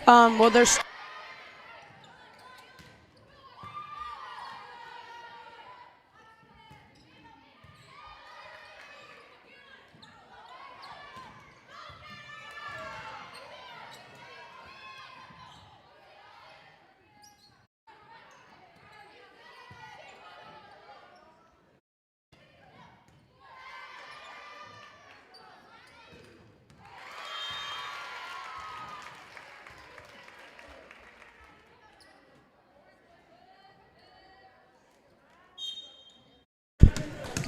Well, there's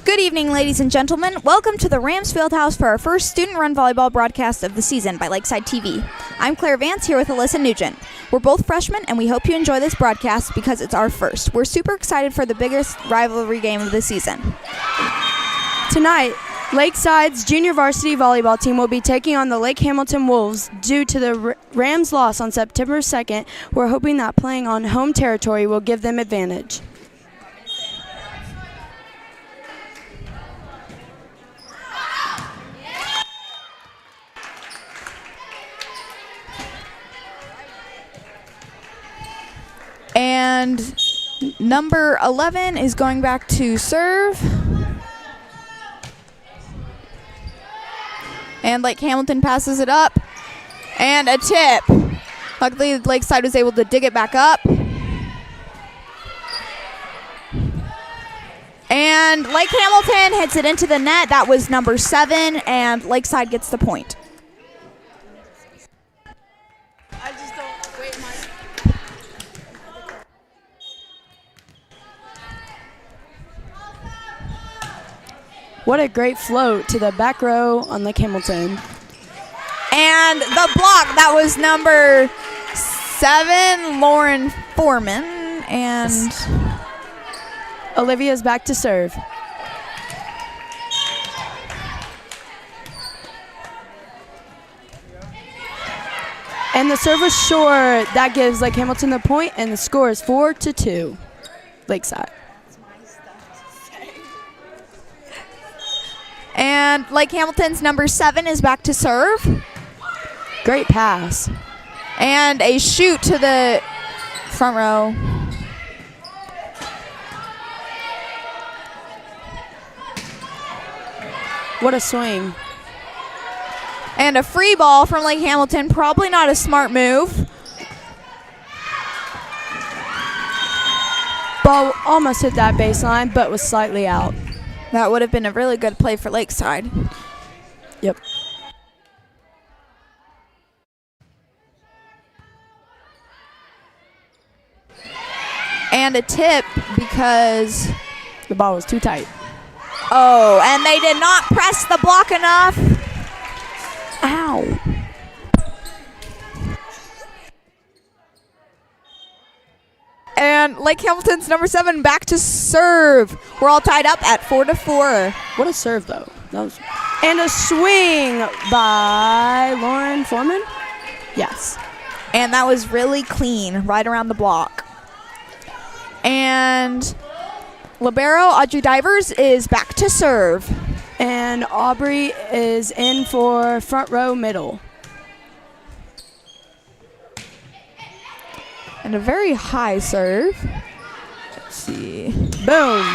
Good evening, ladies and gentlemen. Welcome to the Rams Fieldhouse for our first student-run volleyball broadcast of the season by Lakeside TV. I'm Claire Vance here with Alyssa Nugent. We're both freshmen, and we hope you enjoy this broadcast because it's our first. We're super excited for the biggest rivalry game of the season. tonight, Lakeside's junior varsity volleyball team will be taking on the Lake Hamilton Wolves due to the Rams' loss on September 2nd. We're hoping that playing on home territory will give them advantage. And number 11 is going back to serve. And Lake Hamilton passes it up. And a tip. Luckily, Lakeside was able to dig it back up. And Lake Hamilton hits it into the net. That was number 7, and Lakeside gets the point. What a great float to the back row on Lake Hamilton. And the block, that was number 7, Lauren Foreman. And Olivia's back to serve. And the serve was short. That gives Lake Hamilton the point, and the score is 4-2, Lakeside. And Lake Hamilton's number 7 is back to serve. Great pass. And a shoot to the front row. What a swing. And a free ball from Lake Hamilton. Probably not a smart move. Ball almost hit that baseline, but was slightly out. That would have been a really good play for Lakeside. Yep. And a tip because the ball was too tight. Oh, and they did not press the block enough. Ow. And Lake Hamilton's number 7 back to serve. We're all tied up at 4-4. What a serve, though. And a swing by Lauren Foreman. Yes. And that was really clean, right around the block. And libero Audrey Divers is back to serve. And Aubrey is in for front row middle. And a very high serve. Let's see. Boom.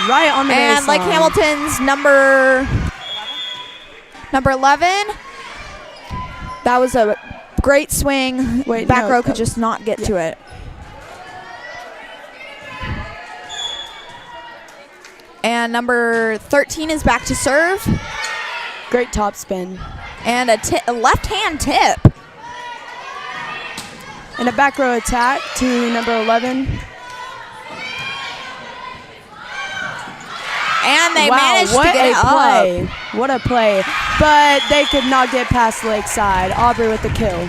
Right on the baseline. And Lake Hamilton's number 11. That was a great swing. Back row could just not get to it. And number 13 is back to serve. Great top spin. And a left-hand tip. And a back row attack to number 11. And they managed to get it up. What a play. But they could not get past Lakeside. Aubrey with the kill.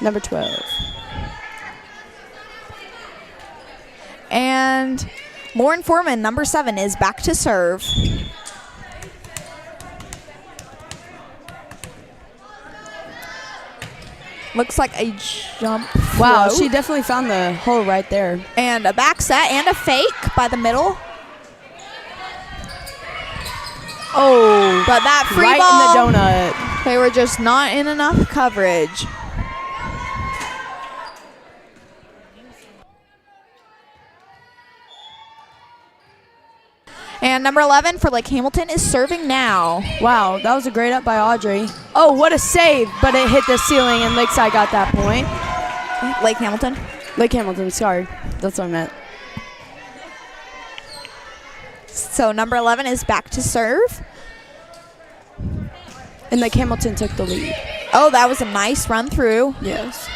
Number 12. And Lauren Foreman, number 7, is back to serve. Looks like a jump float. Wow, she definitely found the hole right there. And a back set and a fake by the middle. Oh, but that free right ball in the donut. They were just not in enough coverage. And number 11 for Lake Hamilton is serving now. Wow, that was a great up by Audrey. Oh, what a save, but it hit the ceiling and Lakeside got that point. Lake Hamilton? Lake Hamilton, sorry. That's what I meant. So number 11 is back to serve. And Lake Hamilton took the lead. Oh, that was a nice run through. Yes.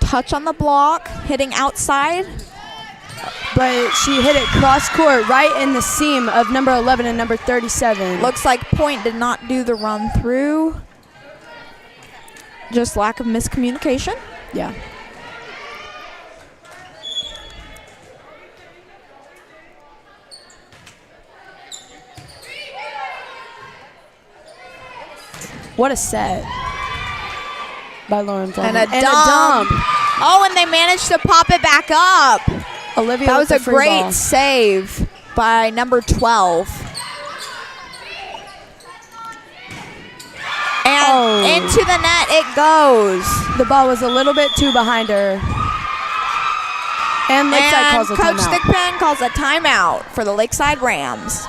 Touch on the block, hitting outside. But she hit it cross court right in the seam of number 11 and number 37. Looks like Point did not do the run through. Just lack of miscommunication. Yeah. What a set by Lauren Fleming. And a dump. Oh, and they managed to pop it back up. Olivia, that was a great ball. save by number 12. And into the net it goes. The ball was a little bit too behind her. And Lakeside calls a Coach timeout. Thigpen calls a timeout for the Lakeside Rams.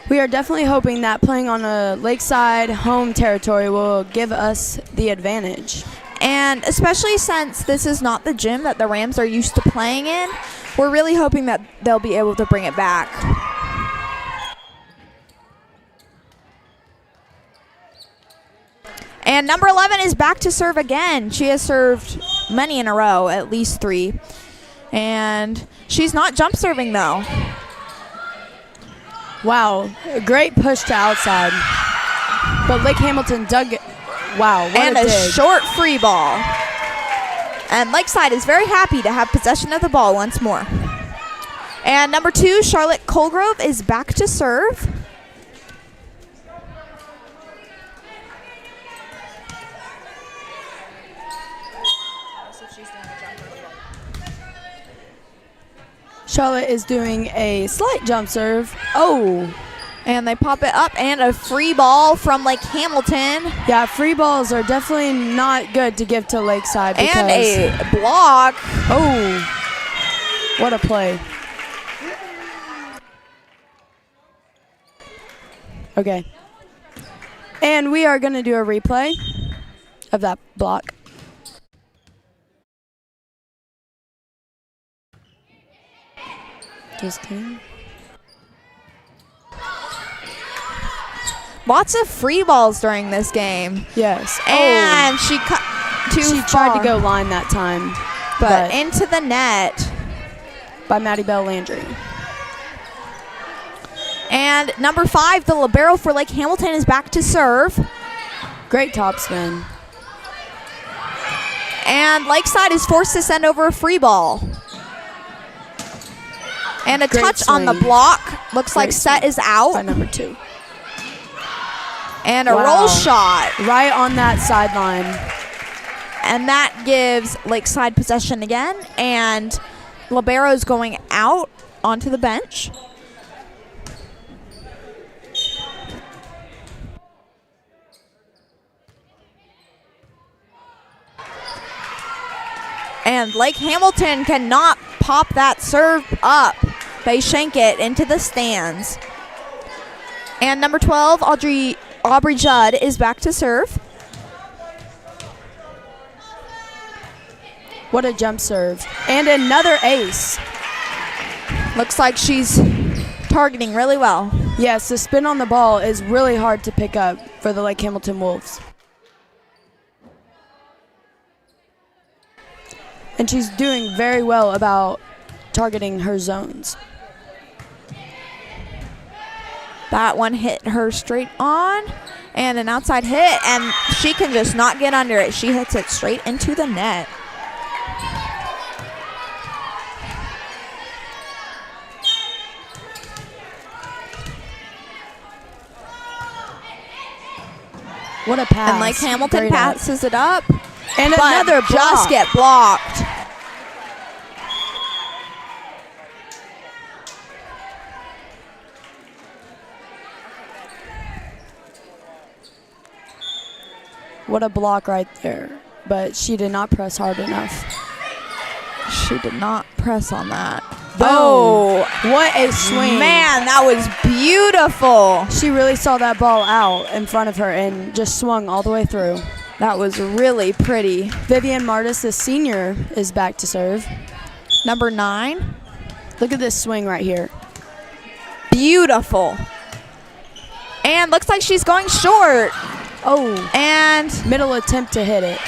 We are definitely hoping that playing on a Lakeside home territory will give us the advantage. And especially since this is not the gym that the Rams are used to playing in, we're really hoping that they'll be able to bring it back. And number 11 is back to serve again. She has served many in a row, at least 3. And she's not jump serving though. Wow, a great push to outside. But Lake Hamilton dug it. Wow, what and a a dig. short free ball. And Lakeside is very happy to have possession of the ball once more. And number 2, Charlotte Colgrove, is back to serve. Charlotte is doing a slight jump serve. Oh. And they pop it up, and a free ball from Lake Hamilton. Yeah, free balls are definitely not good to give to Lakeside. Because and a block. Oh, what a play. Okay. And we are going to do a replay of that block. Just kidding. Lots of free balls during this game. Yes. And she cut too far. She tried to go line that time. But into the net. By Maddie Bell Landry. And number 5, the libero for Lake Hamilton, is back to serve. Great topspin. And Lakeside is forced to send over a free ball. And a Great touch on the swing. block. Looks Great like set swing is out. By number 2. And a Wow. roll shot. Right on that sideline. And that gives Lakeside possession again. And libero's going out onto the bench. And Lake Hamilton cannot pop that serve up. They shank it into the stands. And number 12, Aubrey Judd, is back to serve. What a jump serve. And another ace. Looks like she's targeting really well. Yes, the spin on the ball is really hard to pick up for the Lake Hamilton Wolves. And she's doing very well about targeting her zones. That one hit her straight on. And an outside hit, and she can just not get under it. She hits it straight into the net. What a pass. And Lake Hamilton Great out. passes it up. And but another block. just get blocked. What a block right there. But she did not press hard enough. She did not press on that. Boom. Oh, What a swing. man, that was beautiful. She really saw that ball out in front of her and just swung all the way through. That was really pretty. Vivian Martis, the senior, is back to serve. Number 9. Look at this swing right here. Beautiful. And looks like she's going short. Oh, And middle attempt to hit it.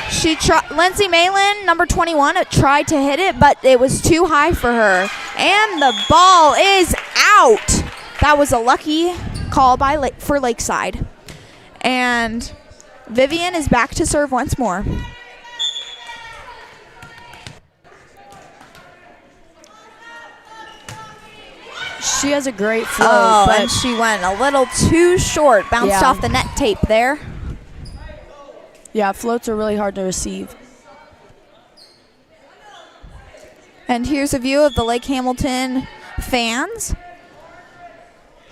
Lindsay Malin, number 21, tried to hit it, but it was too high for her. And the ball is out. That was a lucky call for Lakeside. And Vivian is back to serve once more. She has a great flow, Oh, but and she went a little too short. Bounced Yeah. off the net tape there. yeah, floats are really hard to receive. And here's a view of the Lake Hamilton fans.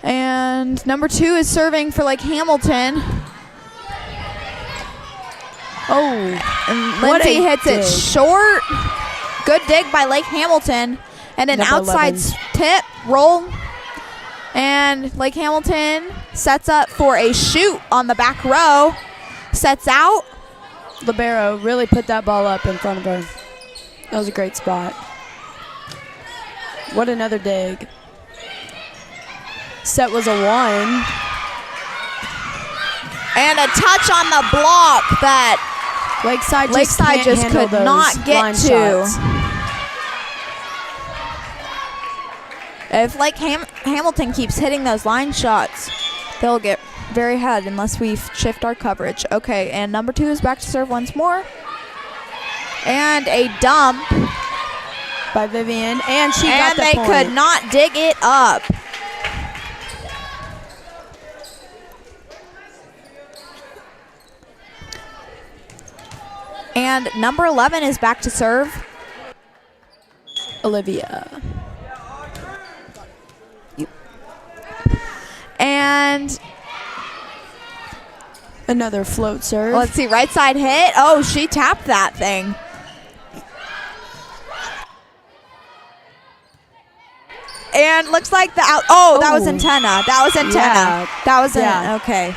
And number 2 is serving for Lake Hamilton. Oh, And What Lindsay a hits it dig. short. Good dig by Lake Hamilton. And an Number outside 11. tip roll. And Lake Hamilton sets up for a shoot on the back row. Sets out. libero really put that ball up in front of her. That was a great spot. What another dig. Set was a 1. And a touch on the block that Lakeside Lakeside just can't handle could those not get line to. shots. If Lake Hamilton keeps hitting those line shots, they'll get very ahead unless we shift our coverage. Okay, and number 2 is back to serve once more. And a dump. By Vivian, and she got And the they point. could not dig it up. And number 11 is back to serve. Olivia. And Another float serve. let's see, right side hit. Oh, she tapped that thing. And looks like the out. Oh, that was Oh. antenna. That was antenna. Yeah. That was Yeah. okay.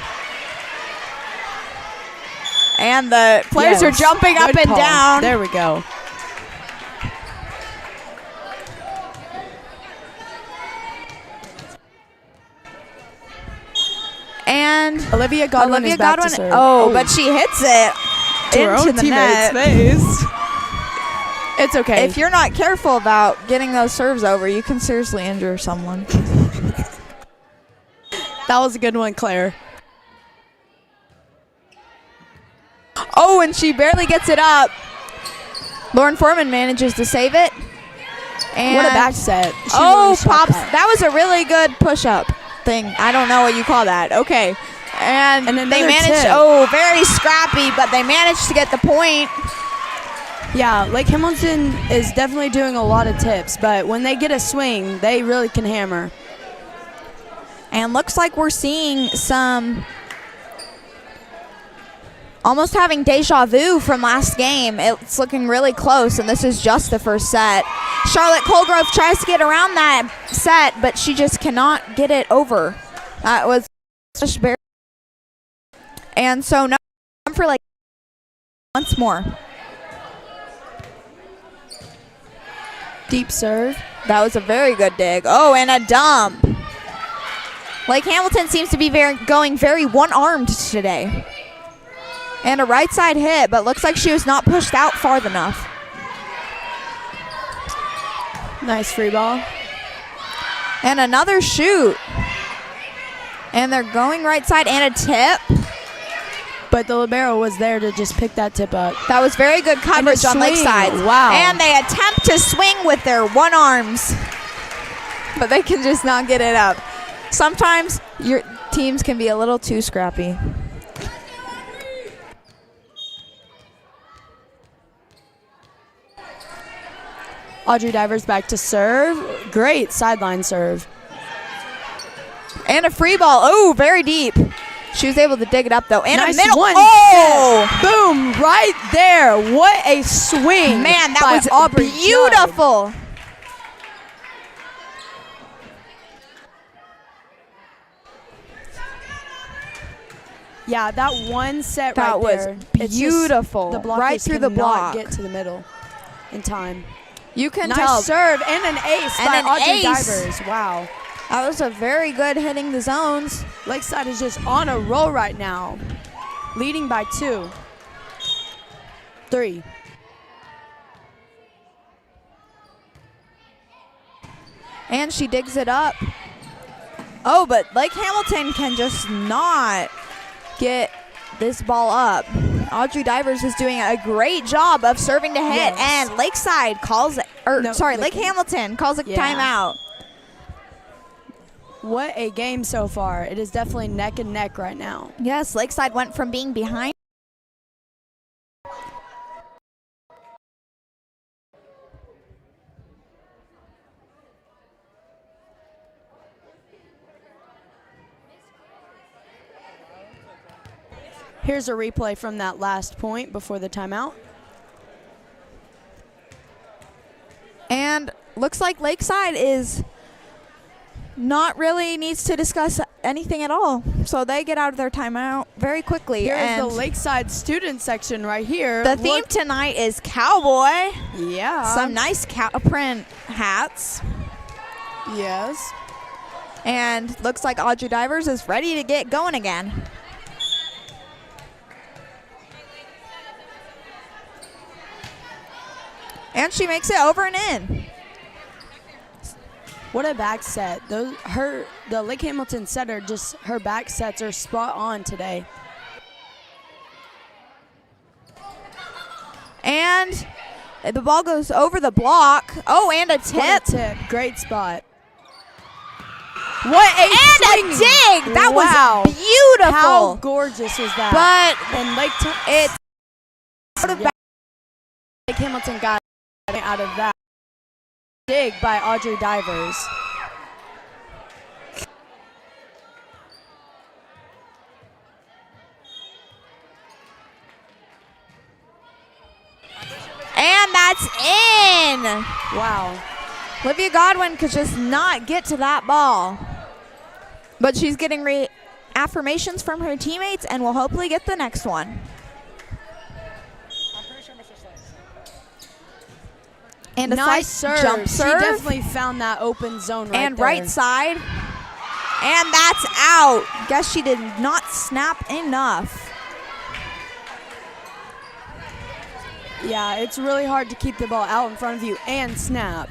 And the players are Yes. jumping up Good and call. down. There we go. And Olivia Godwin Olivia is back Godwin. to serve. Oh, but she hits it to her into own the teammate's net. face. It's okay. If you're not careful about getting those serves over, you can seriously injure someone. That was a good one, Claire. Oh, and she barely gets it up. Lauren Foreman manages to save it. And What a back set. She Oh, really shot pops. that. That was a really good push-up thing. I don't know what you call that. Okay. And And they another managed, tip. oh, very scrappy, but they managed to get the point. Yeah, Lake Hamilton is definitely doing a lot of tips, but when they get a swing, they really can hammer. And looks like we're seeing some almost having deja vu from last game. It's looking really close, and this is just the first set. Charlotte Colgrove tries to get around that set, but she just cannot get it over. That was just barely. And so now for like once more. Deep serve. That was a very good dig. Oh, and a dump. Lake Hamilton seems to be going very one-armed today. And a right side hit, but looks like she was not pushed out far enough. Nice free ball. And another shoot. And they're going right side and a tip. but the libero was there to just pick that tip up. That was very good coverage on swing. Lakeside. Wow. And they attempt to swing with their one arms, but they can just not get it up. Sometimes your teams can be a little too scrappy. Audrey Divers back to serve. Great sideline serve. And a free ball. Oh, very deep. She was able to dig it up, though. And nice a middle. One Oh! set. Boom, right there. What a swing. Man, that by was Aubrey beautiful. Judd. Yeah, that one set That right was there. It's just beautiful. the Right blockers through the cannot block. get to the middle in time. You can Nice tell. serve and an ace And by an Audrey ace. Divers. Wow. That was a very good hitting the zones. Lakeside is just on a roll right now, leading by 2. 3. And she digs it up. Oh, but Lake Hamilton can just not get this ball up. Audrey Divers is doing a great job of serving to hit, Yes. and Lakeside calls it, Lake Hamilton calls a timeout. What a game so far. It is definitely neck and neck right now. Yes, Lakeside went from being behind. Here's a replay from that last point before the timeout. And looks like Lakeside is not really needs to discuss anything at all. So they get out of their timeout very quickly. Here's and the Lakeside student section right here. the theme tonight is cowboy. Yeah. Some nice cow print hats. Yes. And looks like Audrey Divers is ready to get going again. And she makes it over and in. What a back set. The Lake Hamilton setter, just her back sets are spot on today. And the ball goes over the block. Oh, and a tip. What a tip. Great spot. What a And a dig. That wow. was beautiful. How gorgeous was that? But and Lake Hamilton got out of that. Dig by Audrey Divers. And that's in. Wow. Olivia Godwin could just not get to that ball. But she's getting affirmations from her teammates and will hopefully get the next one. And a nice side serve. jump serve. She definitely found that open zone right and there. right side. And that's out. Guess she did not snap enough. Yeah, it's really hard to keep the ball out in front of you and snap.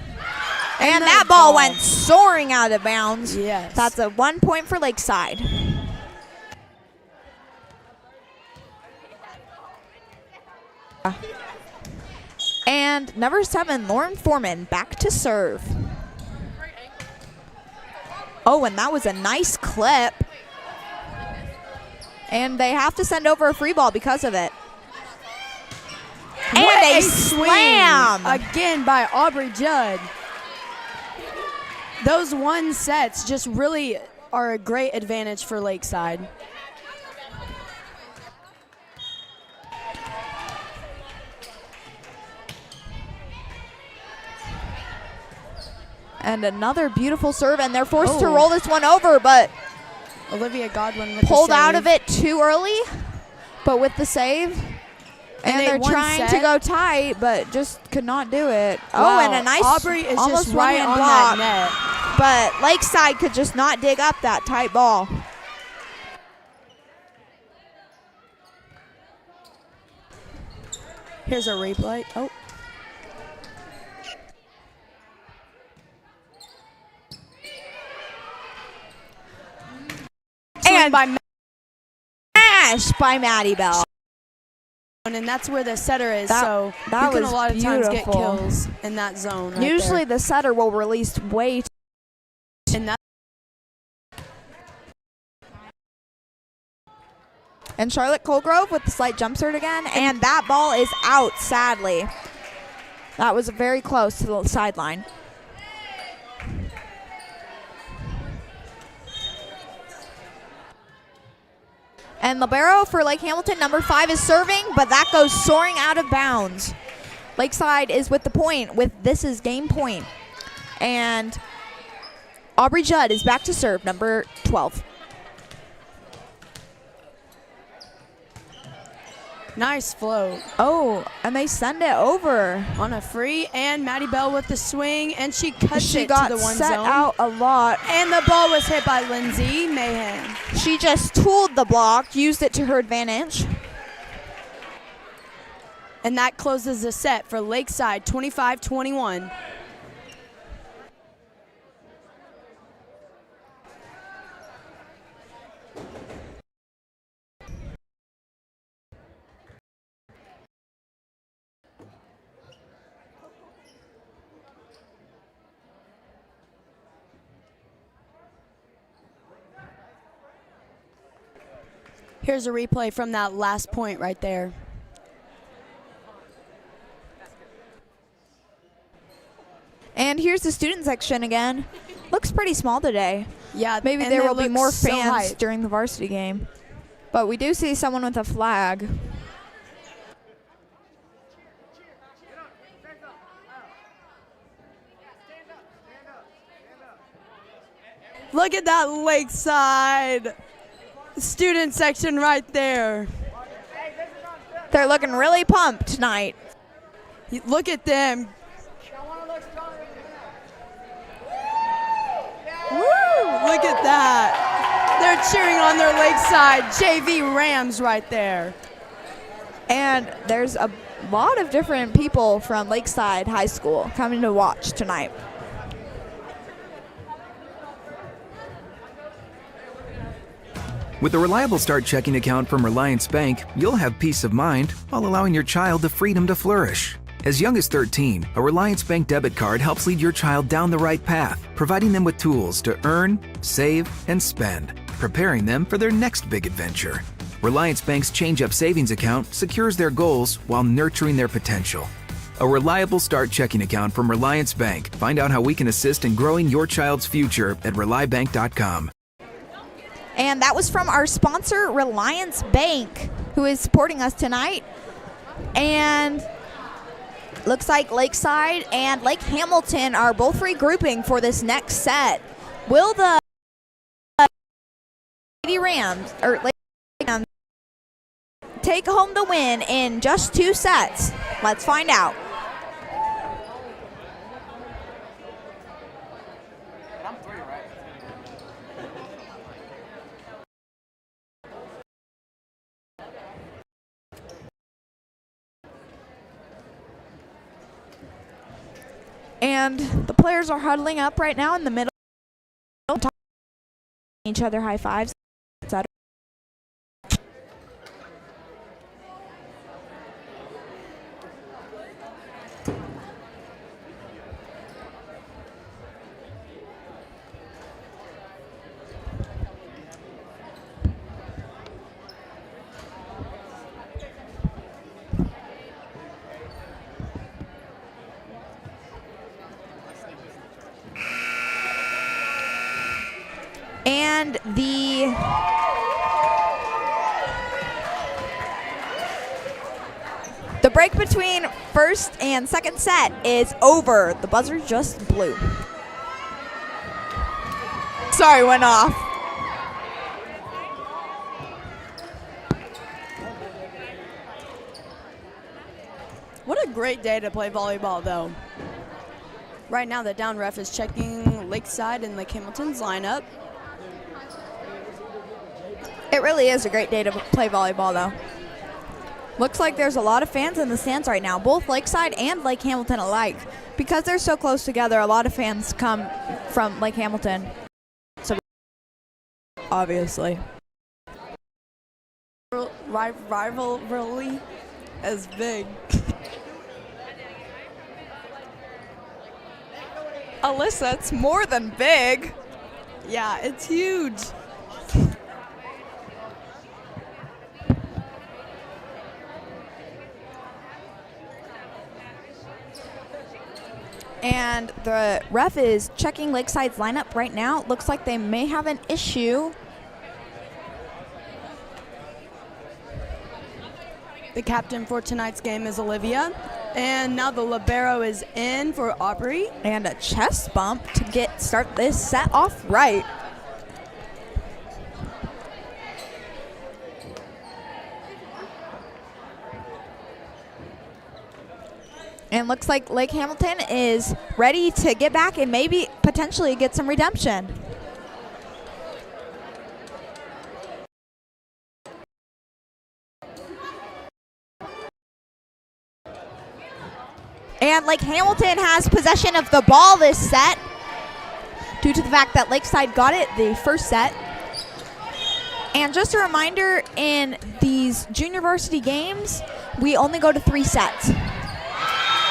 And the that ball went soaring out of bounds. Yes. That's a 1 point for Lakeside. And number 7, Lauren Foreman, back to serve. Oh, and that was a nice clip. And they have to send over a free ball because of it. And What a swing slam. again by Aubrey Judd. Those one sets just really are a great advantage for Lakeside. And another beautiful serve, and they're forced to Oh. roll this one over, but Olivia Godwin with pulled the out save. of it too early, but with the save. And they they're won trying to set. go tight, but just could not do it. Wow. Oh, and a nice Aubrey is almost just right one-hand on block, that net. but Lakeside could just not dig up that tight ball. Here's a replay. Oh. And by Mash finish by Maddie Bell. And that's where the setter is, That so you was can a lot of times get beautiful. kills in that zone. Right Usually the setter will release way too. and that And Charlotte Colgrove with the slight jump serve again, and that ball is out, sadly. That was very close to the sideline. And libero for Lake Hamilton, number 5 is serving, but that goes soaring out of bounds. Lakeside is with the point, with this is game point. And Aubrey Judd is back to serve, number 12. nice float Oh, and they send it over. on a free, and Maddie Bell with the swing, and she cuts She it got to the one set zone. out a lot. And the ball was hit by Lindsay Mahan. She just tooled the block, used it to her advantage. And that closes the set for Lakeside, 25-21. Here's a replay from that last point right there. And here's the student section again. Looks pretty small today. Yeah, Maybe and there they will be look more so fans hyped. during the varsity game. But we do see someone with a flag. Look at that Lakeside student section right there. They're looking really pumped tonight. Look at them. Woo! Look at that. They're cheering on their Lakeside JV Rams right there. And there's a lot of different people from Lakeside High School coming to watch tonight. With a reliable start checking account from Relyance Bank, you'll have peace of mind while allowing your child the freedom to flourish. As young as 13, a Relyance Bank debit card helps lead your child down the right path, providing them with tools to earn, save, and spend, preparing them for their next big adventure. Relyance Bank's Change Up Savings account secures their goals while nurturing their potential. A reliable start checking account from Relyance Bank. Find out how we can assist in growing your child's future at RelyBank.com. And that was from our sponsor, Relyance Bank, who is supporting us tonight. And looks like Lakeside and Lake Hamilton are both regrouping for this next set. Will the Lady Rams or Lady Rams take home the win in just 2 sets? Let's find out. And the players are huddling up right now in the middle, each other high fives, etc. And the break between first and second set is over. The buzzer just blew. Sorry, went off. What a great day to play volleyball, though. Right now, the down ref is checking Lakeside and Lake Hamilton's lineup. It really is a great day to play volleyball, though. Looks like there's a lot of fans in the stands right now, both Lakeside and Lake Hamilton alike. Because they're so close together, a lot of fans come from Lake Hamilton. So, obviously. rivalry is big. Alyssa, it's more than big. Yeah, it's huge. And the ref is checking Lakeside's lineup right now. Looks like they may have an issue. The captain for tonight's game is Olivia. And now the libero is in for Aubrey. And a chest bump to start this set off right. And looks like Lake Hamilton is ready to get back and maybe potentially get some redemption. And Lake Hamilton has possession of the ball this set due to the fact that Lakeside got it the first set. And just a reminder, in these junior varsity games, we only go to 3 sets.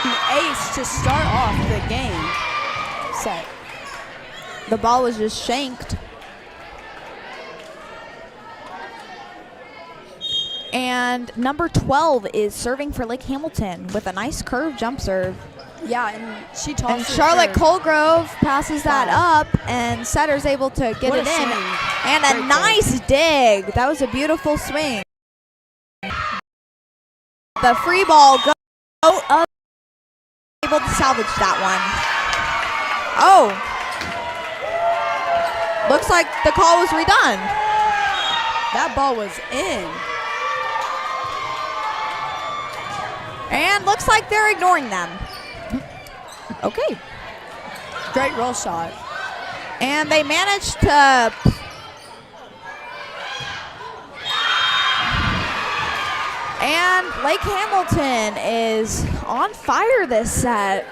An ace to start off the game set. The ball was just shanked. And number 12 is serving for Lake Hamilton with a nice curve jump serve. Yeah, and she tosses And Charlotte her. Colgrove passes that up, and setter's able to get What it a in. swing. And a Great nice dig. That was a beautiful swing. The free ball up, able to salvage that one. Oh. Looks like the call was redone. That ball was in. And looks like they're ignoring them. Okay. Great roll shot. And they managed to and Lake Hamilton is on fire this set.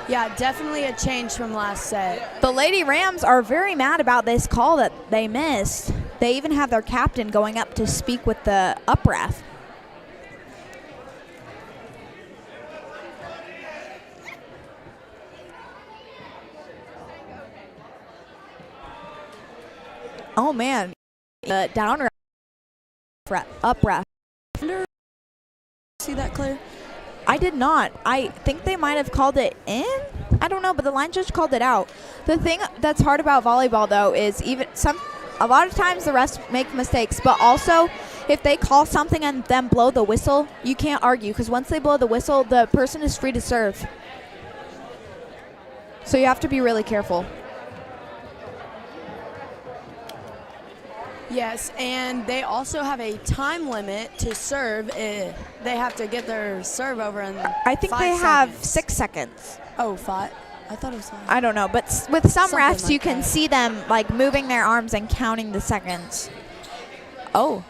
Yeah, definitely a change from last set. The Lady Rams are very mad about this call that they missed. They even have their captain going up to speak with the up ref. Oh man, the down up ref. See that, Claire? I did not. I think they might have called it in. I don't know, but the line judge called it out. The thing that's hard about volleyball, though, is a lot of times the refs make mistakes, but also if they call something and then blow the whistle, you can't argue, because once they blow the whistle, the person is free to serve. So you have to be really careful. Yes, and they also have a time limit to serve. They have to get their serve over in I think 5 they have seconds. 6 seconds. Oh, 5? I thought it was 5. I don't know, but with some Something refs, like you can that. see them like moving their arms and counting the seconds. Oh.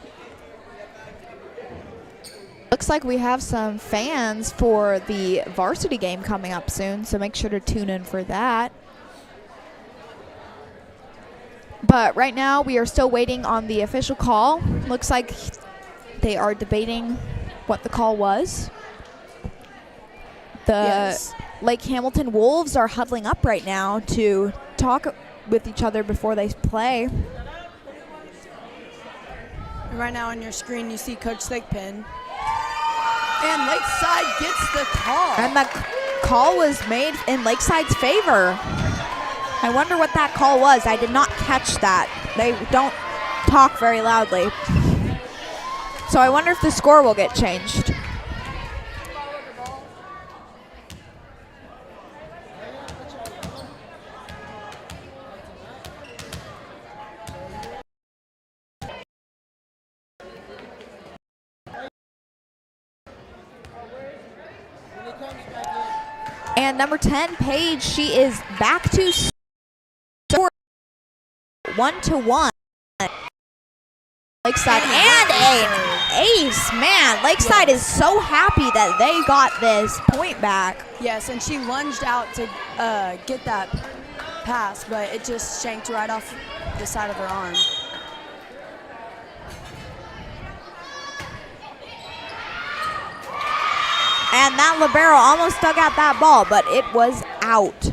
Looks like we have some fans for the varsity game coming up soon, so make sure to tune in for that. But right now, we are still waiting on the official call. Looks like they are debating what the call was. The Lake Hamilton Wolves are huddling up right now to talk with each other before they play. Right now on your screen, you see Coach Thigpen. And Lakeside gets the call. And the call was made in Lakeside's favor. I wonder what that call was. I did not catch that. They don't talk very loudly. So I wonder if the score will get changed. And number 10, Paige, she is back to score 1-1. Lakeside and an ace. Man, Lakeside is so happy that they got this point back. Yes, and she lunged out to get that pass, but it just shanked right off the side of her arm. And that libero almost dug out that ball, but it was out.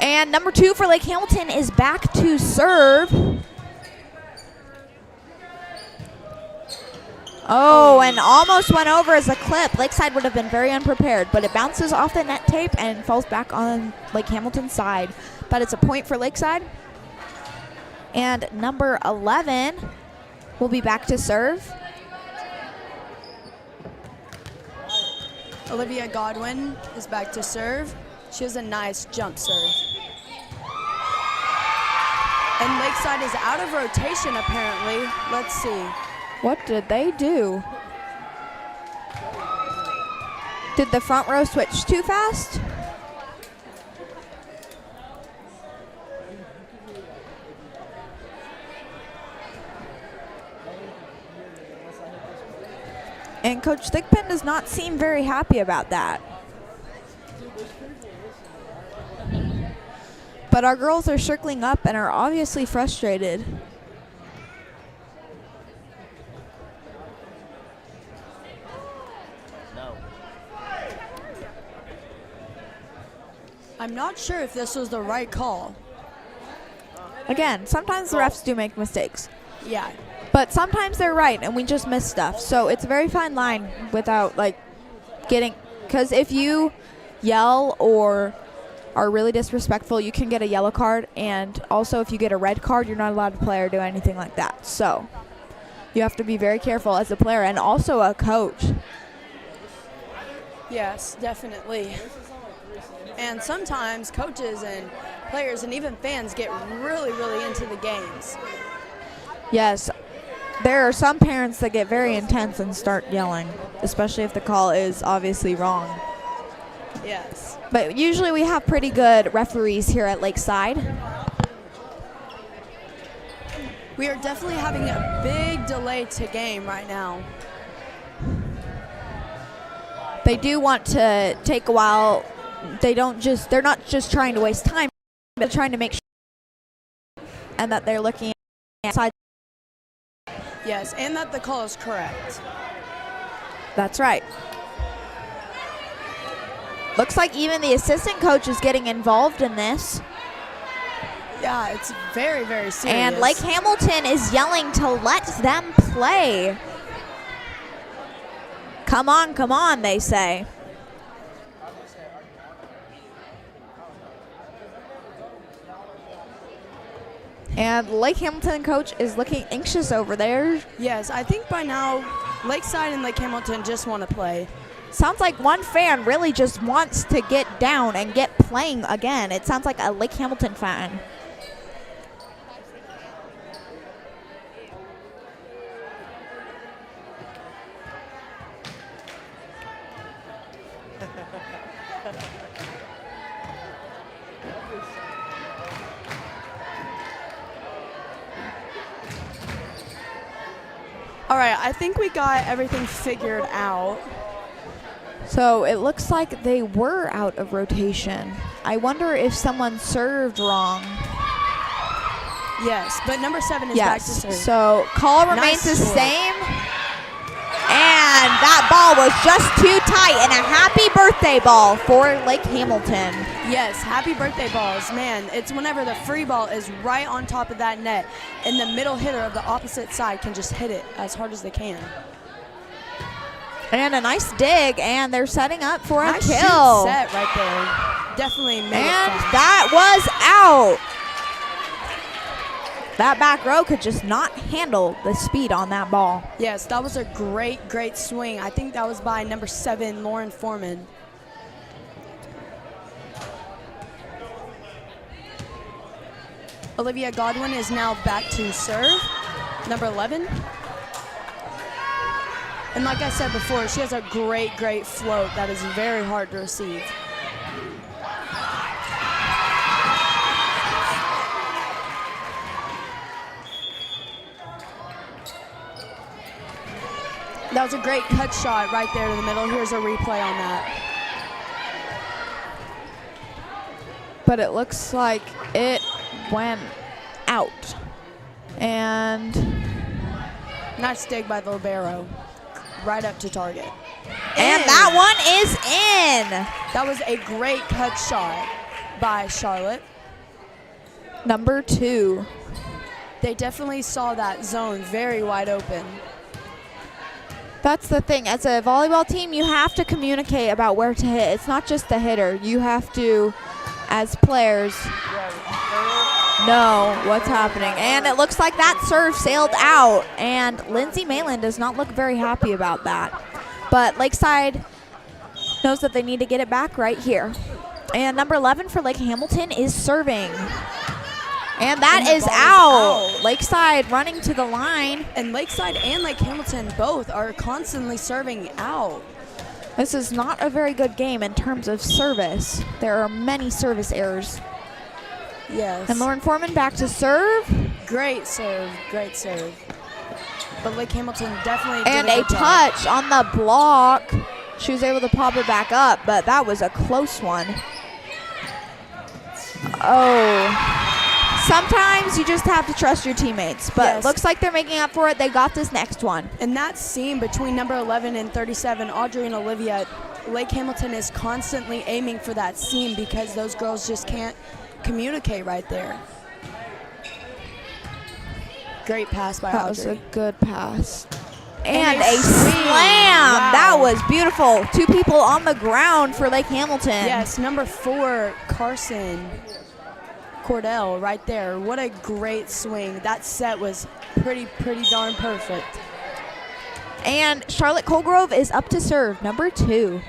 And number 2 for Lake Hamilton is back to serve. Oh, and almost went over as a clip. Lakeside would have been very unprepared, but it bounces off the net tape and falls back on Lake Hamilton's side. But it's a point for Lakeside. And number 11 will be back to serve. Olivia Godwin is back to serve. She has a nice jump serve. And Lakeside is out of rotation, apparently. Let's see. What did they do? Did the front row switch too fast? And Coach Thigpen does not seem very happy about that. But our girls are circling up and are obviously frustrated. I'm not sure if this was the right call. Again, sometimes the refs do make mistakes. Yeah. But sometimes they're right and we just miss stuff. So it's a very fine line without like getting, because if you yell or are really disrespectful, you can get a yellow card. And also if you get a red card, you're not allowed to play or do anything like that. So you have to be very careful as a player and also a coach. Yes, definitely. And sometimes coaches and players and even fans get really, really into the games. Yes, there are some parents that get very intense and start yelling, especially if the call is obviously wrong. Yes. But usually we have pretty good referees here at Lakeside. We are definitely having a big delay to game right now. They do want to take a while. They're not just trying to waste time, but trying to make sure and that they're looking outside. Yes, and that the call is correct. That's right. Looks like even the assistant coach is getting involved in this. Yeah, it's very, very serious. And Lake Hamilton is yelling to let them play. Come on, they say. And Lake Hamilton coach is looking anxious over there. Yes, I think by now Lakeside and Lake Hamilton just want to play. Sounds like one fan really just wants to get down and get playing again. It sounds like a Lake Hamilton fan. All right, I think we got everything figured out. So it looks like they were out of rotation. I wonder if someone served wrong. Yes, but number 7 is back to serve. So call remains Nice the score. same. And that ball was just too tight, and a happy birthday ball for Lake Hamilton. Yes, happy birthday balls. Man, it's whenever the free ball is right on top of that net and the middle hitter of the opposite side can just hit it as hard as they can. And a nice dig, and they're setting up for a Nice kill. shoot set right there. Definitely made it And fast. that was out. That back row could just not handle the speed on that ball. Yes, that was a great, great swing. I think that was by number 7, Lauren Foreman. Olivia Godwin is now back to serve, number 11. And like I said before, she has a great, great float that is very hard to receive. That was a great cut shot right there to the middle. Here's a replay on that. But it looks like it went out. And Nice dig by the libero. right up to target. And that one is in. That was a great cut shot by Charlotte. Number 2. They definitely saw that zone very wide open. That's the thing. As a volleyball team, you have to communicate about where to hit. It's not just the hitter. You have to, as players, know what's happening. And it looks like that serve sailed out. And Lindsay Malin does not look very happy about that. But Lakeside knows that they need to get it back right here. And number 11 for Lake Hamilton is serving. And that is out. Lakeside running to the line. And Lakeside and Lake Hamilton both are constantly serving out. This is not a very good game in terms of service. There are many service errors. Yes. And Lauren Foreman back to serve. Great serve, great serve. But Lake Hamilton definitely And did a good job. touch on the block. She was able to pop it back up, but that was a close one. Oh. Sometimes you just have to trust your teammates, but Yes. looks like they're making up for it. They got this next one. And that seam between number 11 and 37, Audrey and Olivia, Lake Hamilton is constantly aiming for that seam because those girls just can't communicate right there. Great pass by That was a Audrey. good pass. And And a a swing. slam. Wow. That was beautiful. 2 people on the ground for Lake Hamilton. Yes, number 4, Carson Cordell right there. What a great swing. That set was pretty darn perfect. And Charlotte Colgrove is up to serve, number 2.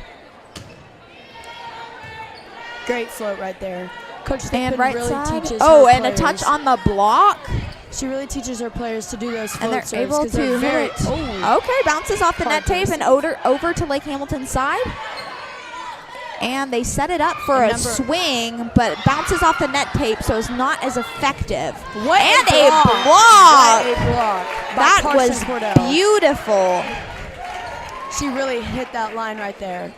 Great float right there. Coach And Thigpen right really side. teaches Oh, her and a players. touch on the block. She really teaches her players to do those And float they're serves able 'cause they're to very. hit. Oh, Okay, bounces off the net Hard tape to and over to Lake Hamilton's side. And they set it up for And a swing, but it bounces off the net tape, so it's not as effective. what And a block! a block! What a block by That Carson was Cordell. beautiful. She really hit that line right there.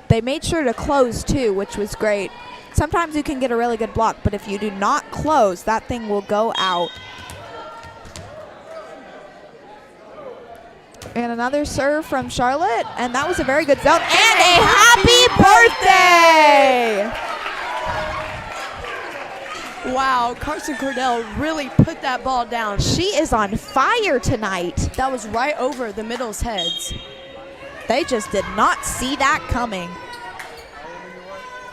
They made sure to close too, which was great. Sometimes you can get a really good block, but if you do not close, that thing will go out. And another serve from Charlotte, and that was a very good zone. And a happy birthday! Wow, Carson Cordell really put that ball down. She is on fire tonight. That was right over the middle's heads. They just did not see that coming.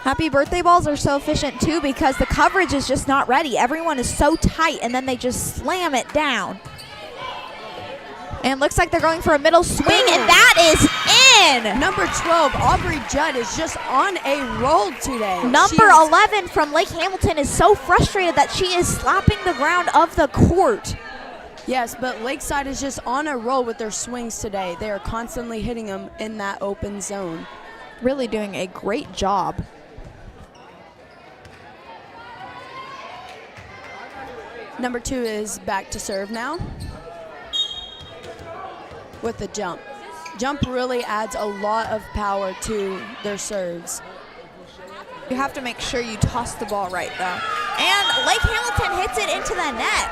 Happy birthday balls are so efficient too because the coverage is just not ready. Everyone is so tight and then they just slam it down. And looks like they're going for a middle swing, and that is in! Number 12, Aubrey Judd is just on a roll today. Number 11 from Lake Hamilton is so frustrated that she is slapping the ground of the court. Yes, but Lakeside is just on a roll with their swings today. They are constantly hitting them in that open zone. Really doing a great job. Number 2 is back to serve now with the jump. Jump really adds a lot of power to their serves. You have to make sure you toss the ball right, though. And Lake Hamilton hits it into the net.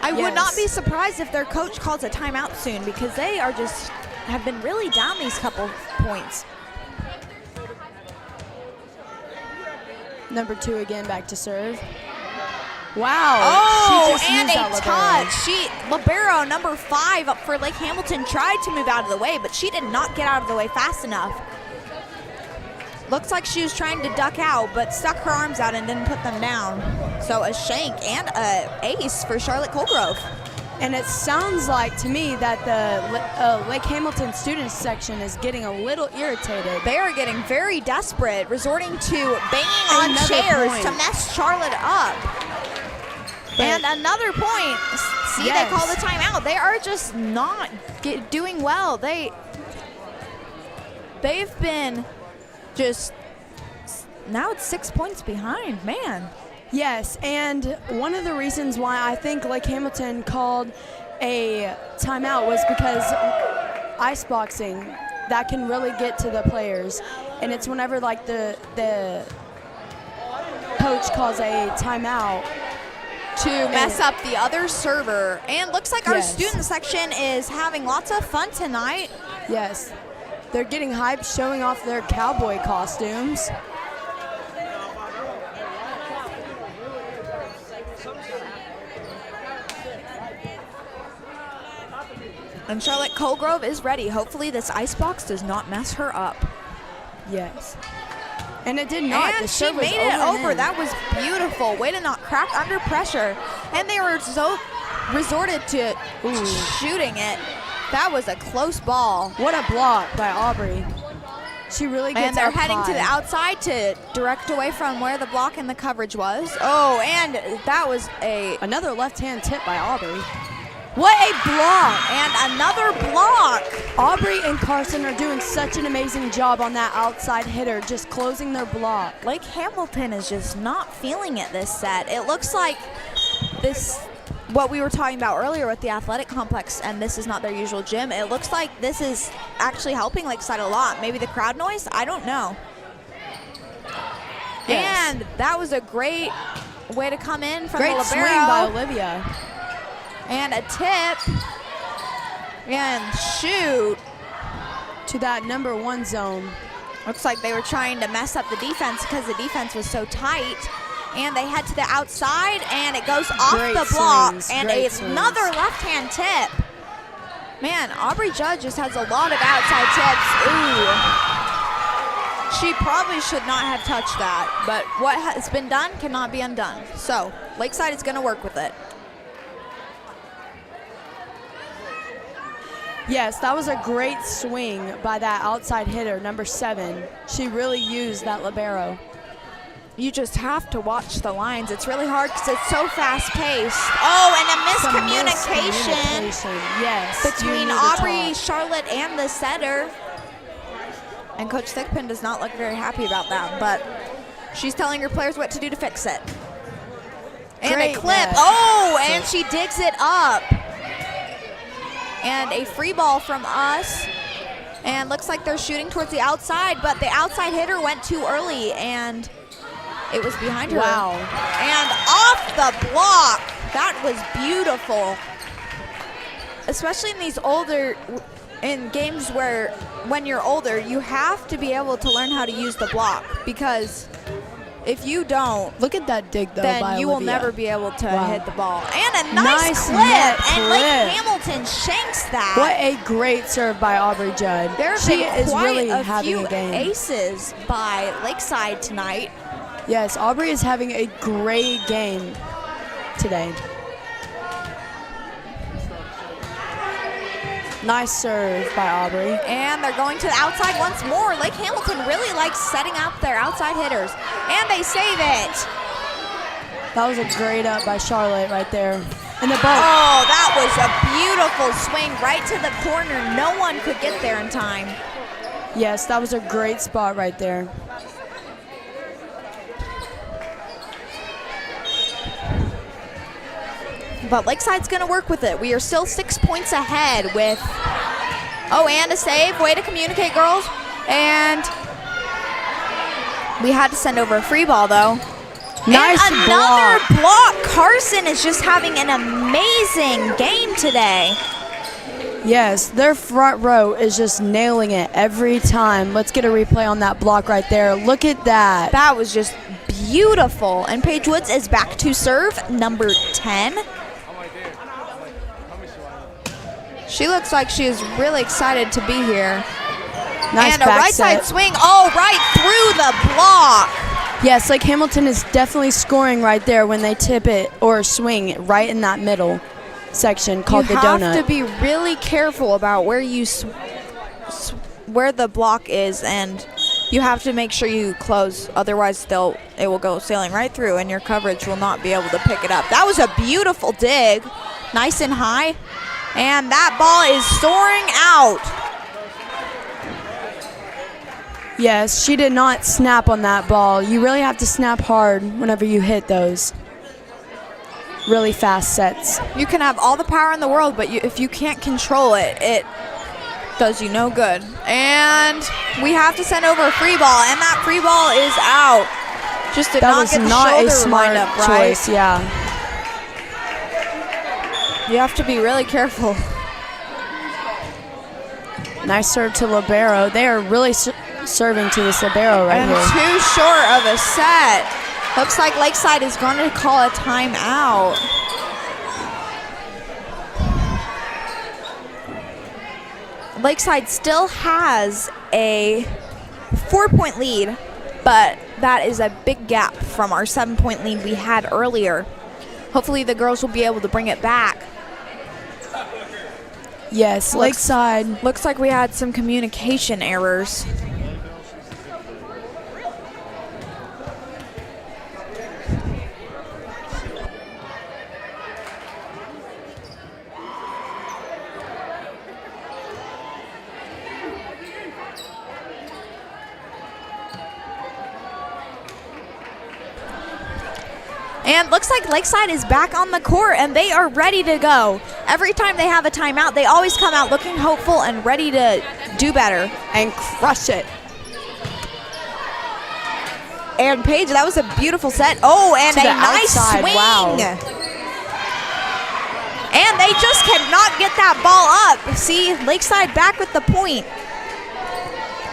I would not be surprised if their coach calls a timeout soon because they are just have been really down these couple points. Number 2 again back to serve. Wow. Oh, she just and used a that touch. Libero, number 5 up for Lake Hamilton, tried to move out of the way, but she did not get out of the way fast enough. Looks like she was trying to duck out, but stuck her arms out and didn't put them down. So a shank and a ace for Charlotte Colgrove. And it sounds like to me that the Lake Hamilton students section is getting a little irritated. They are getting very desperate, resorting to banging on Another chairs point. to mess Charlotte up. And another point. See, Yes. they call the timeout. They are just not doing well. They've been just, now it's 6 points behind, man. Yes, and one of the reasons why I think Lake Hamilton called a timeout was because ice boxing, that can really get to the players. And it's whenever like the coach calls a timeout To mess up the other server. And looks like our Yes. student section is having lots of fun tonight. Yes. They're getting hyped, showing off their cowboy costumes. And Charlotte Colgrove is ready. Hopefully this icebox does not mess her up. Yes. And it did not. And the she serve was made it and over. in. That was beautiful. Way to not crack under pressure. And they were so resorted to shooting it. That was a close ball. What a block by Aubrey. She really gets And they're up heading to the high. outside to direct away from where the block and the coverage was. Oh, and that was Another left-hand tip by Aubrey. What a block! and another block. Aubrey and Carson are doing such an amazing job on that outside hitter, just closing their block. Lake Hamilton is just not feeling it this set. It looks like this, what we were talking about earlier with the athletic complex, and this is not their usual gym. It looks like this is actually helping Lakeside a lot. Maybe the crowd noise? I don't know. Yes. And that was a great way to come in from Great the swing libero. by Olivia. And a tip. And shoot. To that number 1 zone. Looks like they were trying to mess up the defense because the defense was so tight. And they head to the outside, and it goes off Great the block. swings, And great swings. another left-hand tip. Man, Aubrey Judd just has a lot of outside tips. Ooh. She probably should not have touched that, but what has been done cannot be undone. So Lakeside is going to work with it. Yes, that was a great swing by that outside hitter, number 7. She really used that libero. You just have to watch the lines. It's really hard because it's so fast-paced. Oh, and a Some miscommunication miscommunication. Yes. you between need to Aubrey, talk. Charlotte, and the setter. And Coach Thigpen does not look very happy about that, but she's telling her players what to do to fix it. And Great a clip. net. Oh, and she digs it up. And a free ball from us. And looks like they're shooting towards the outside, but the outside hitter went too early, and it was behind her. Wow. And off the block. That was beautiful. Especially in these in games where when you're older, you have to be able to learn how to use the block, because if you don't, Look at that dig, though, then by you will Olivia. never be able to Wow. hit the ball. And a nice clip. net And Lake clip. Hamilton shanks that. What a great serve by Aubrey Judd. There have She been is quite really a having few a game. aces by Lakeside tonight. Yes, Aubrey is having a great game today. Nice serve by Aubrey. And they're going to the outside once more. Lake Hamilton really likes setting up their outside hitters. And they save it. That was a great up by Charlotte right there. And the boat. Oh, that was a beautiful swing right to the corner. No one could get there in time. Yes, that was a great spot right there. But Lakeside's going to work with it. We are still 6 points ahead with, and a save. Way to communicate, girls. And we had to send over a free ball, though. Nice and another block. Carson is just having an amazing game today. Yes, their front row is just nailing it every time. Let's get a replay on that block right there. Look at that. That was just beautiful. And Paige Woods is back to serve, number 10. She looks like she is really excited to be here. Nice and a back right side set. swing. Oh, right through the block. Yes, Lake Hamilton is definitely scoring right there when they tip it or swing right in that middle section called the donut. You have to be really careful about where where the block is, and you have to make sure you close. Otherwise, it will go sailing right through, and your coverage will not be able to pick it up. That was a beautiful dig, nice and high, and that ball is soaring out. Yes, she did not snap on that ball. You really have to snap hard whenever you hit those really fast sets. You can have all the power in the world, but if you can't control it, it does you no good. And we have to send over a free ball, and that free ball is out. Just did That not was get the not a shoulder smart lined up right. choice, yeah. You have to be really careful. Nice serve to libero. They are really serving to this libero right And here. too short of a set. Looks like Lakeside is going to call a timeout. Lakeside still has a 4-point lead, but that is a big gap from our 7-point lead we had earlier. Hopefully the girls will be able to bring it back. Yes, Lakeside. Looks like we had some communication errors. And looks like Lakeside is back on the court, and they are ready to go. Every time they have a timeout, they always come out looking hopeful and ready to do better. And crush it. And Paige, that was a beautiful set. Oh, and To a the nice outside, swing. wow. And they just cannot get that ball up. See, Lakeside back with the point.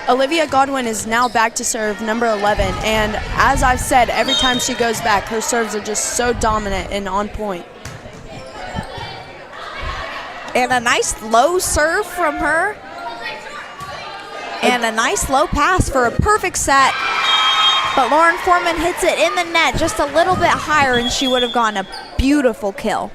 Olivia Godwin is now back to serve number 11, and as I've said, every time she goes back, her serves are just so dominant and on point. And a nice low serve from her. And a nice low pass for a perfect set. But Lauren Foreman hits it in the net just a little bit higher, and she would have gotten a beautiful kill.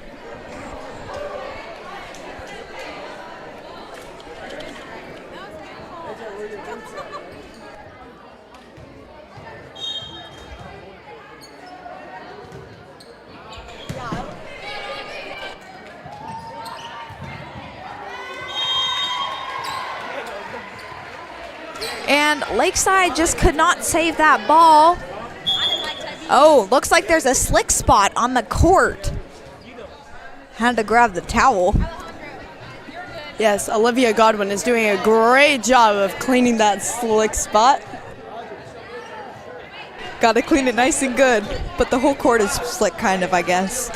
And Lakeside just could not save that ball. Oh, looks like there's a slick spot on the court. Had to grab the towel. Yes, Olivia Godwin is doing a great job of cleaning that slick spot. Got to clean it nice and good, but the whole court is slick kind of, I guess.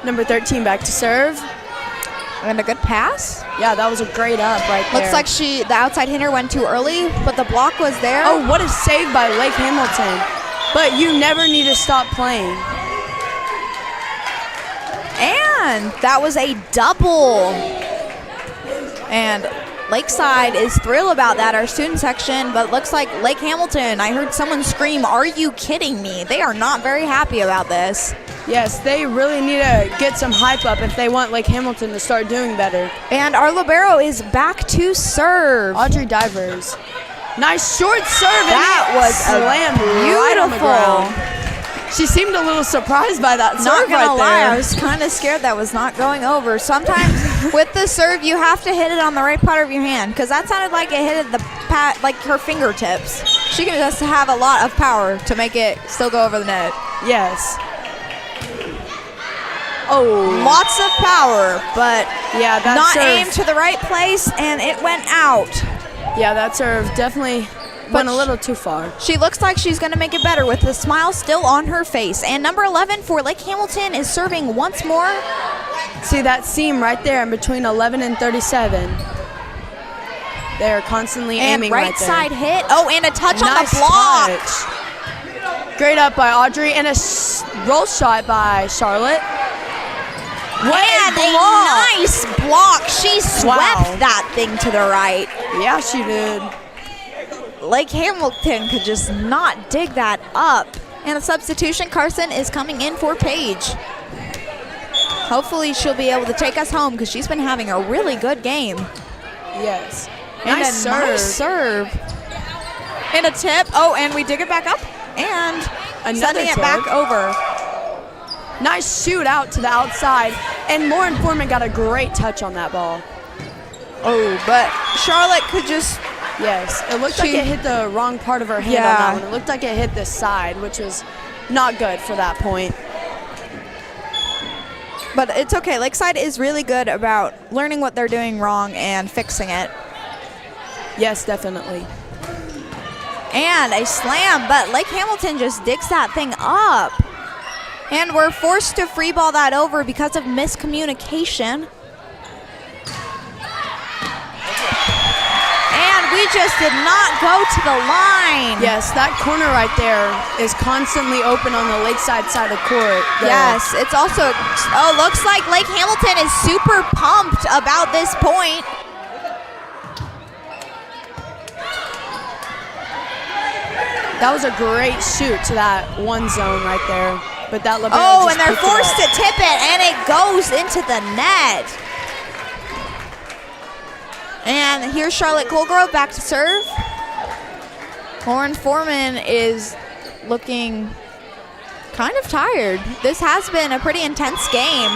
Number 13 back to serve. And a good pass. Yeah, that was a great up right there. Looks like the outside hitter went too early, but the block was there. Oh, what a save by Lake Hamilton. But you never need to stop playing. And that was a double. And Lakeside is thrilled about that, our student section, but looks like Lake Hamilton, I heard someone scream, "Are you kidding me?" They are not very happy about this. Yes, they really need to get some hype up if they want Lake Hamilton to start doing better. And our libero is back to serve. Audrey Divers. Nice short serve. That was slammed right on the ground. She seemed a little surprised by that Not serve gonna right lie, there. I was kind of scared that was not going over. Sometimes with the serve, you have to hit it on the right part of your hand, because that sounded like it hit at the like her fingertips. She can just have a lot of power to make it still go over the net. Yes. Oh, Lots of power, but yeah, that not serve. aimed to the right place, and it went out. Yeah, that serve definitely went a little too far. She looks like she's going to make it better with the smile still on her face. And number 11 for Lake Hamilton is serving once more. See that seam right there in between 11 and 37. They're constantly And aiming right there. side hit. Oh, and a touch on Nice the block. touch. Great up by Audrey, and a roll shot by Charlotte. What And a a block. nice block. She swept Wow. that thing to the right. Yeah, she did. Lake Hamilton could just not dig that up. And a substitution, Carson is coming in for Paige. Hopefully she'll be able to take us home, because she's been having a really good game. Yes. And Nice a nice serve. And a tip. Oh, and we dig it back up. And Another sending it tip. back over. Nice shoot out to the outside. And Lauren Foreman got a great touch on that ball. Oh, but Charlotte could just... Yes. It looked like it hit the wrong part of her hand on that one. It looked like it hit this side, which was not good for that point. But it's okay. Lakeside is really good about learning what they're doing wrong and fixing it. Yes, definitely. And a slam, but Lake Hamilton just digs that thing up. And we're forced to free ball that over because of miscommunication. And we just did not go to the line. Yes, that corner right there is constantly open on the Lakeside side of court. Yes, it's also, looks like Lake Hamilton is super pumped about this point. That was a great shoot to that one zone right there. But that libero and just they're picked it forced up. to tip it, and it goes into the net. And here's Charlotte Colgrove back to serve. Lauren Foreman is looking kind of tired. This has been a pretty intense game.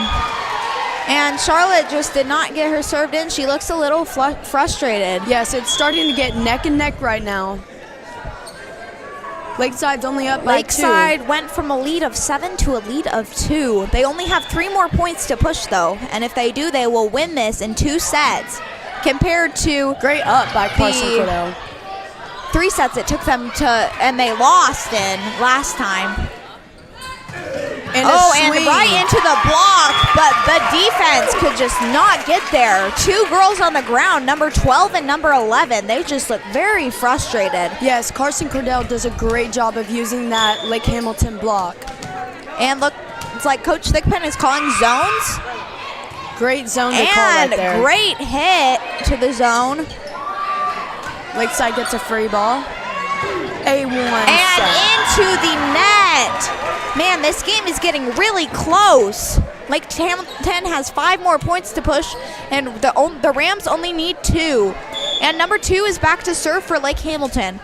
And Charlotte just did not get her served in. She looks a little frustrated. Yes, it's starting to get neck and neck right now. Lakeside's only up by 2. Lakeside went from a lead of 7 to a lead of 2. They only have 3 more points to push, though. And if they do, they will win this in 2 sets. Compared to great up by Carson Cordell. 3 sets it took them to, and they lost in last time. And and right into the block, but the defense could just not get there. 2 girls on the ground, number 12 and number 11. They just look very frustrated. Yes, Carson Cordell does a great job of using that Lake Hamilton block. And look, it's like Coach Thigpen is calling zones. Great zone to call right there. And great hit to the zone. Lakeside gets a free ball. A1 and set. Into the net. Man, this game is getting really close. Lake Hamilton has 5 more points to push, and the Rams only need 2. And number 2 is back to serve for Lake Hamilton.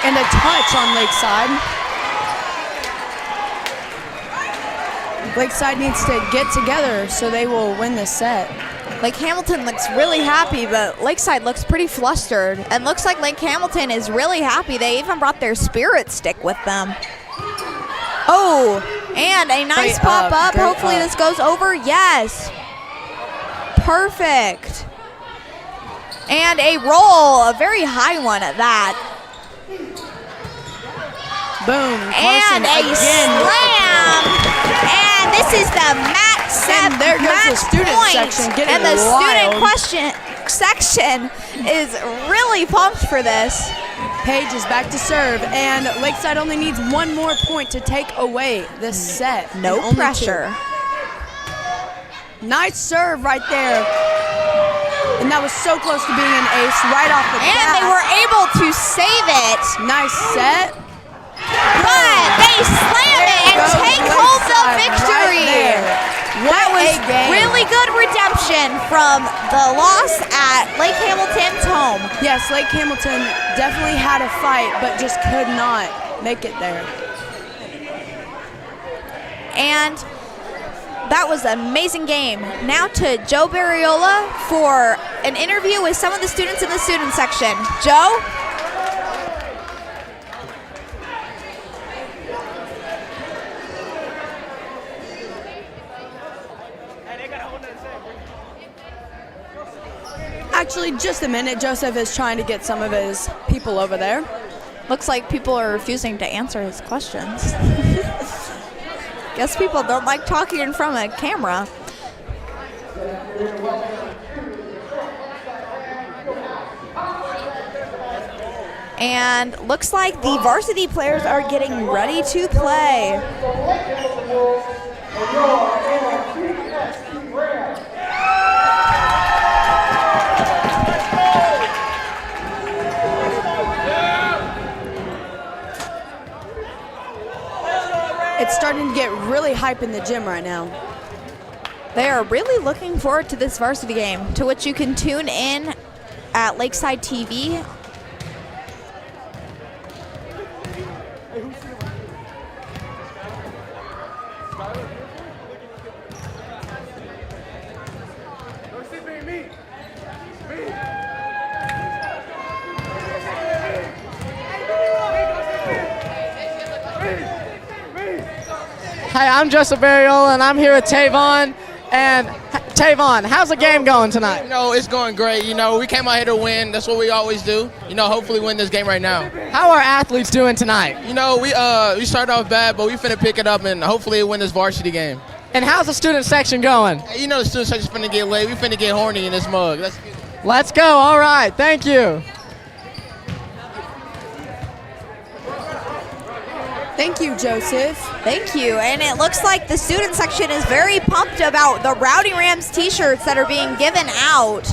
And a touch on Lakeside. Lakeside needs to get together so they will win this set. Lake Hamilton looks really happy, but Lakeside looks pretty flustered. And looks like Lake Hamilton is really happy. They even brought their spirit stick with them. Oh, and a nice pop up. Hopefully this goes over. Yes. Perfect. And a roll, a very high one at that. Boom. And a slam. And this is the match set. And there goes the student point. section getting And the wild. student section is really pumped for this. Paige is back to serve, and Lakeside only needs 1 more point to take away this set. No Only pressure. 2. Nice serve right there. And that was so close to being an ace right off the bat. And they were able to save it. Nice set. But they slam it and take home the victory. That was really good redemption from the loss at Lake Hamilton's home. Yes, Lake Hamilton definitely had a fight, but just could not make it there. And that was an amazing game. Now to Joe Barriola for an interview with some of the students in the student section. Joe? Actually, just a minute. Joseph is trying to get some of his people over there. Looks like people are refusing to answer his questions. Guess people don't like talking in front of a camera. And looks like the varsity players are getting ready to play. It's starting to get really hype in the gym right now. They are really looking forward to this varsity game, to which you can tune in at Lakeside TV. Hi, I'm Joseph Barriola, and I'm here with Tavon. And Tavon, how's the game going tonight? You know, it's going great. You know, we came out here to win. That's what we always do. You know, hopefully win this game right now. How are athletes doing tonight? You know, we started off bad, but we finna pick it up and hopefully win this varsity game. And how's the student section going? Hey, you know, the student section's finna get laid. We finna get horny in this mug. Let's go. All right. Thank you. Thank you, Joseph. Thank you. And it looks like the student section is very pumped about the Rowdy Rams t-shirts that are being given out.